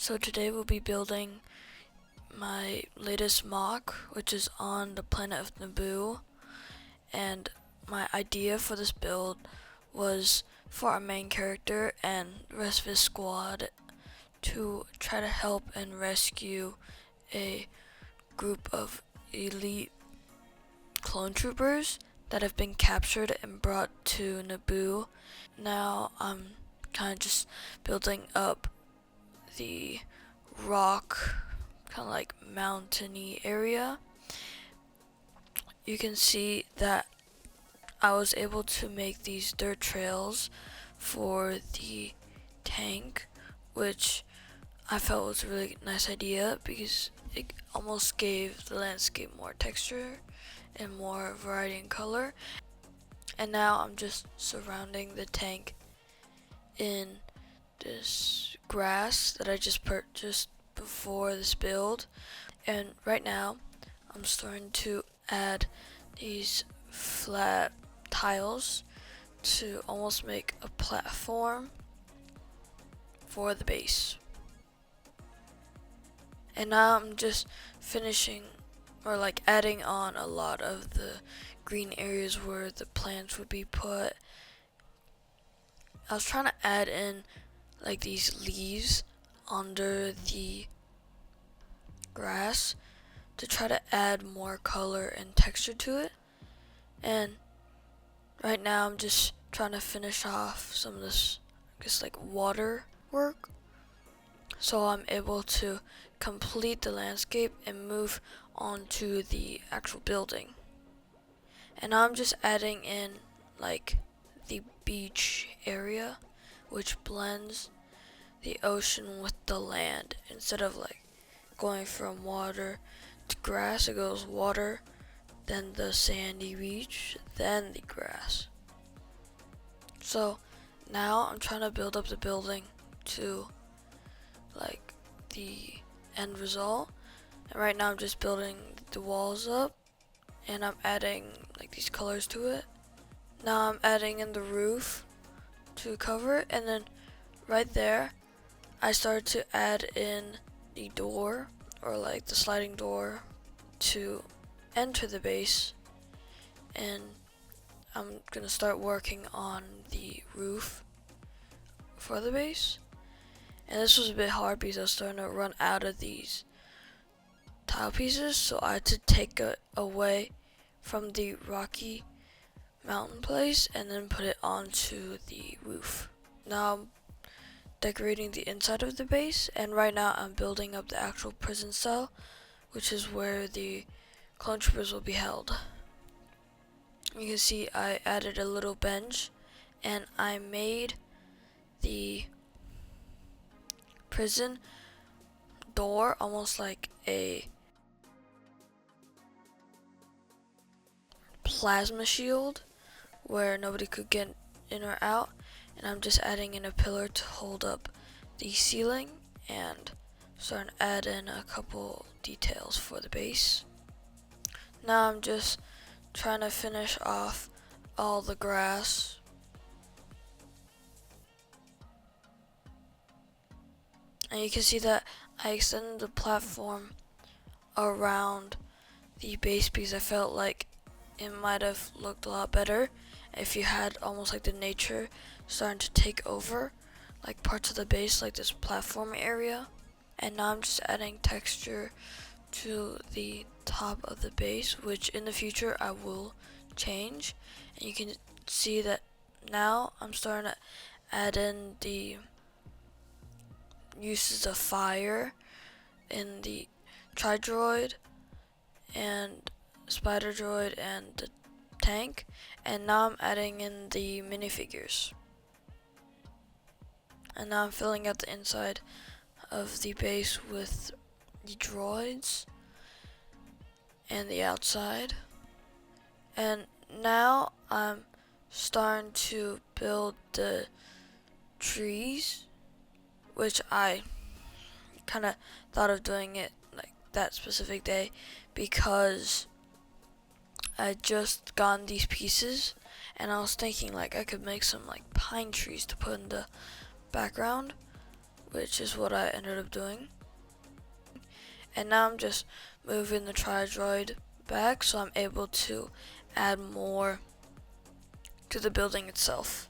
So today we'll be building my latest MOC, which is on the planet of Naboo. And my idea for this build was for our main character and the rest of his squad to try to help and rescue a group of elite clone troopers that have been captured and brought to Naboo. Now I'm kind of just building up the rock, kind of like mountainy area. You can see that I was able to make these dirt trails for the tank, which I felt was a really nice idea because it almost gave the landscape more texture and more variety in color. And now I'm just surrounding the tank in this grass that I just purchased before this build. And right now I'm starting to add these flat tiles to almost make a platform for the base. And now I'm just finishing or like adding on a lot of the green areas where the plants would be put. I was trying to add in like these leaves under the grass to try to add more color and texture to it. And right now I'm just trying to finish off some of this, I guess, like water work, so I'm able to complete the landscape and move on to the actual building. And now I'm just adding in like the beach area, which blends the ocean with the land. Instead of like going from water to grass, it goes water, then the sandy beach, then the grass. So now I'm trying to build up the building to like the end result. And right now I'm just building the walls up and I'm adding like these colors to it. Now I'm adding in the roof to cover it, and then right there I started to add in the door, or like the sliding door to enter the base. And I'm gonna start working on the roof for the base. And this was a bit hard because I was starting to run out of these tile pieces, so I had to take it away from the rocky mountain place and then put it onto the roof. Now I'm decorating the inside of the base, and right now I'm building up the actual prison cell, which is where the clone troopers will be held. You can see I added a little bench and I made the prison door almost like a plasma shield where nobody could get in or out. And I'm just adding in a pillar to hold up the ceiling and starting to add in a couple details for the base. Now I'm just trying to finish off all the grass. And you can see that I extended the platform around the base because I felt like it might have looked a lot better if you had almost like the nature starting to take over like parts of the base, like this platform area. And now I'm just adding texture to the top of the base, which in the future I will change. And you can see that now I'm starting to add in the uses of fire in the tri-droid and spider droid and the tank. And now I'm adding in the minifigures. And now I'm filling out the inside of the base with the droids and the outside. And now I'm starting to build the trees, which I kind of thought of doing it like that specific day because I just gotten these pieces and I was thinking like I could make some like pine trees to put in the background, which is what I ended up doing. And now I'm just moving the tri-droid back so I'm able to add more to the building itself.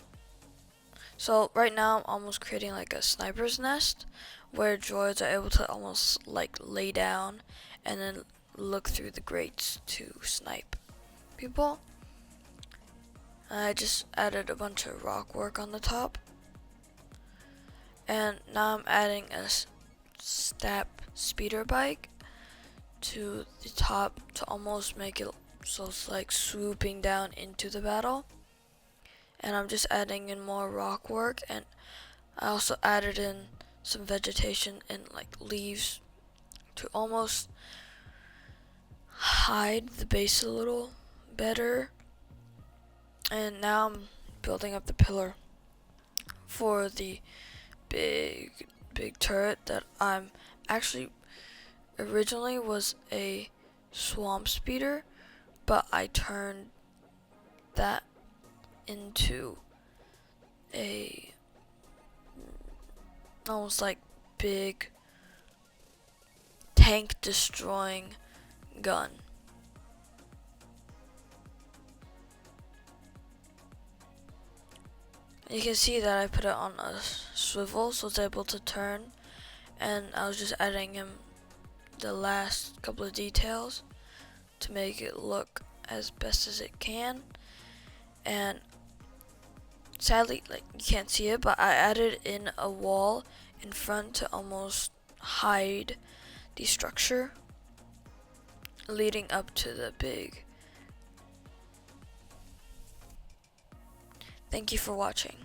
So right now I'm almost creating like a sniper's nest where droids are able to almost like lay down and then look through the grates to snipe people. I just added a bunch of rock work on the top. And now I'm adding a step speeder bike to the top to almost make it so it's like swooping down into the battle. And I'm just adding in more rock work, and I also added in some vegetation and like leaves to almost hide the base a little better. And now I'm building up the pillar for the big turret that I'm actually originally was a swamp speeder, but I turned that into a almost like big tank destroying gun. You can see that I put it on a swivel so it's able to turn, and I was just adding in the last couple of details to make it look as best as it can. And sadly, like, you can't see it, but I added in a wall in front to almost hide the structure leading up to the big. Thank you for watching.